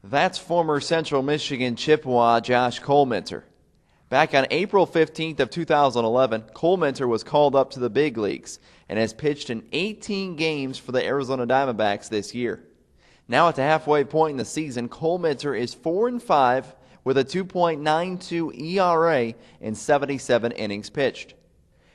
That's former Central Michigan Chippewa Josh Collmenter. Back on April 15th of 2011, Collmenter was called up to the big leagues and has pitched in 18 games for the Arizona Diamondbacks this year. Now at the halfway point in the season, Collmenter is 4-5 with a 2.92 ERA in 77 innings pitched.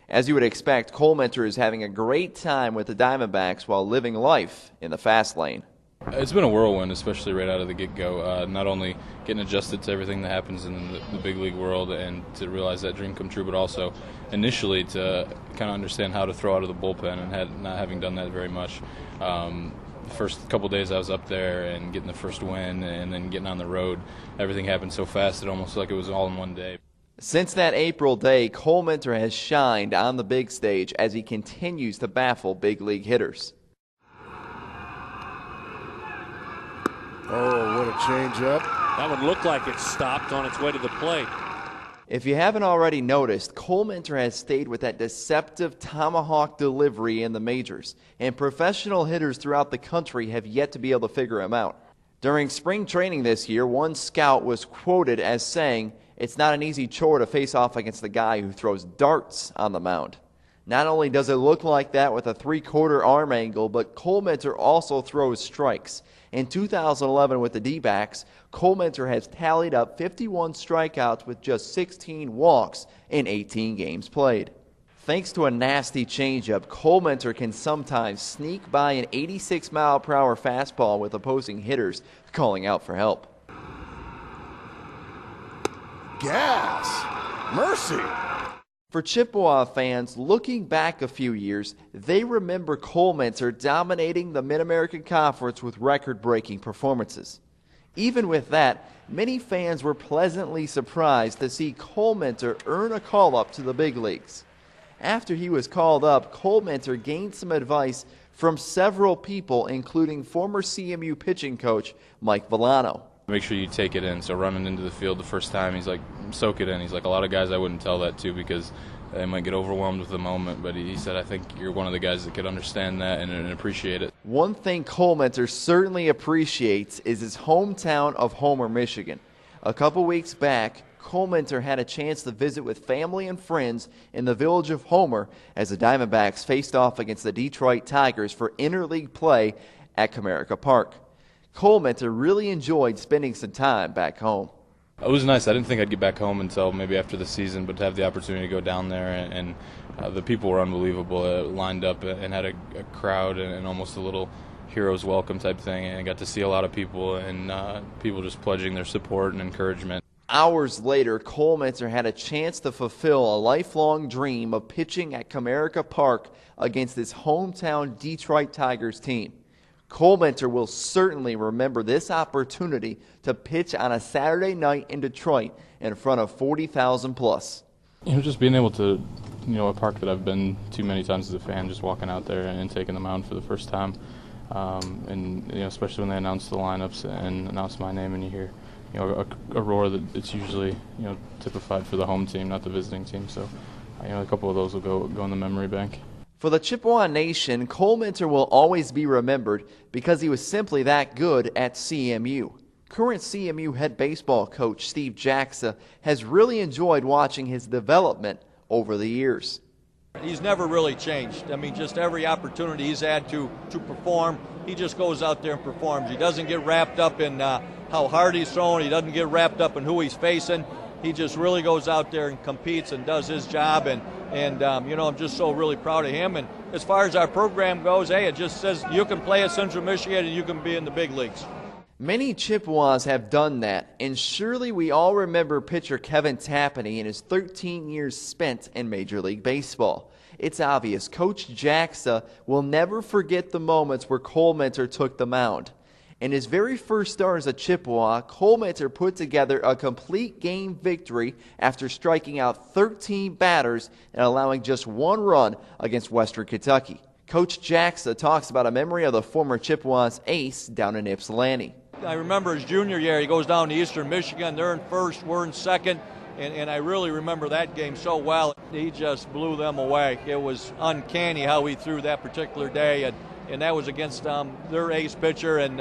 As you would expect, Collmenter is having a great time with the Diamondbacks while living life in the fast lane. It's been a whirlwind, especially right out of the get-go. Not only getting adjusted to everything that happens in the big league world and to realize that dream come true, but also initially to kind of understand how to throw out of the bullpen and not having done that very much. The first couple days I was up there and getting the first win and then getting on the road, everything happened so fast it almost like it was all in one day. Since that April day, Collmenter has shined on the big stage as he continues to baffle big league hitters. Oh, what a changeup. That one looked like it stopped on its way to the plate. If you haven't already noticed, Collmenter has stayed with that deceptive tomahawk delivery in the majors, and professional hitters throughout the country have yet to be able to figure him out. During spring training this year, one scout was quoted as saying, "It's not an easy chore to face off against the guy who throws darts on the mound." Not only does it look like that with a 3/4 arm angle, but Collmenter also throws strikes. In 2011 with the D-backs, Collmenter has tallied up 51 strikeouts with just 16 walks in 18 games played. Thanks to a nasty changeup, Collmenter can sometimes sneak by an 86-mile-per-hour fastball with opposing hitters calling out for help. Gas! Mercy! For Chippewa fans, looking back a few years, they remember Collmenter dominating the Mid-American Conference with record-breaking performances. Even with that, many fans were pleasantly surprised to see Collmenter earn a call-up to the big leagues. After he was called up, Collmenter gained some advice from several people, including former CMU pitching coach Mike Villano. Make sure you take it in. So running into the field the first time, he's like, soak it in. He's like, a lot of guys I wouldn't tell that to because they might get overwhelmed with the moment. But he said, I think you're one of the guys that could understand that and appreciate it. One thing Collmenter certainly appreciates is his hometown of Homer, Michigan. A couple weeks back, Collmenter had a chance to visit with family and friends in the village of Homer as the Diamondbacks faced off against the Detroit Tigers for interleague play at Comerica Park. Collmenter really enjoyed spending some time back home. It was nice. I didn't think I'd get back home until maybe after the season, but to have the opportunity to go down there and the people were unbelievable. Lined up and had a crowd and almost a little hero's welcome type thing, and I got to see a lot of people and people just pledging their support and encouragement. Hours later, Collmenter had a chance to fulfill a lifelong dream of pitching at Comerica Park against his hometown Detroit Tigers team. Collmenter will certainly remember this opportunity to pitch on a Saturday night in Detroit in front of 40,000 plus. Just being able to, a park that I've been to many times as a fan, just walking out there and taking the mound for the first time, and especially when they announce the lineups and announce my name, and you hear, a roar that it's usually, typified for the home team, not the visiting team. So, a couple of those will go in the memory bank. For the Chippewa Nation, Collmenter will always be remembered because he was simply that good at CMU. Current CMU head baseball coach Steve Jacksa has really enjoyed watching his development over the years. He's never really changed. I mean, just every opportunity he's had to perform, he just goes out there and performs. He doesn't get wrapped up in how hard he's throwing. He doesn't get wrapped up in who he's facing. He just really goes out there and competes and does his job. And I'm just so really proud of him. And as far as our program goes, hey, it just says you can play at Central Michigan and you can be in the big leagues. Many Chippewas have done that, and surely we all remember pitcher Kevin Tapani and his 13 years spent in Major League Baseball. It's obvious Coach Jacksa will never forget the moments where Collmenter took the mound. In his very first start as a Chippewa, Collmenter put together a complete game victory after striking out 13 batters and allowing just one run against Western Kentucky. Coach Jacksa talks about a memory of the former Chippewas ace down in Ypsilanti. I remember his junior year, he goes down to Eastern Michigan. They're in first, we're in second, and I really remember that game so well. He just blew them away. It was uncanny how he threw that particular day, and that was against their ace pitcher, and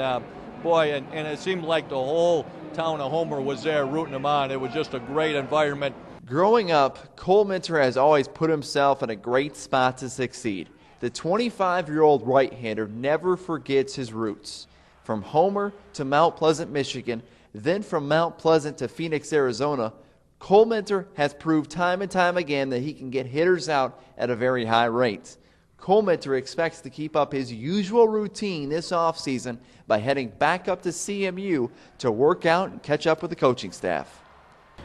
boy, and it seemed like the whole town of Homer was there rooting him on. It was just a great environment. Growing up, Collmenter has always put himself in a great spot to succeed. The 25-year-old right-hander never forgets his roots. From Homer to Mount Pleasant, Michigan, then from Mount Pleasant to Phoenix, Arizona, Collmenter has proved time and time again that he can get hitters out at a very high rate. Collmenter expects to keep up his usual routine this offseason by heading back up to CMU to work out and catch up with the coaching staff.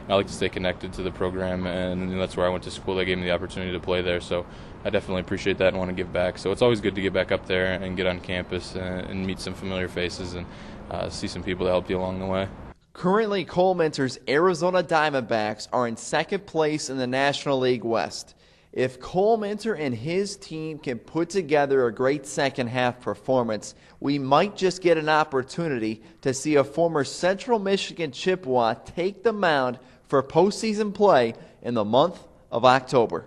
I like to stay connected to the program, and that's where I went to school. They gave me the opportunity to play there, so I definitely appreciate that and want to give back. So it's always good to get back up there and get on campus and meet some familiar faces and see some people to help you along the way. Currently, Collmenter's Arizona Diamondbacks are in second place in the National League West. If Collmenter and his team can put together a great second half performance, we might just get an opportunity to see a former Central Michigan Chippewa take the mound for postseason play in the month of October.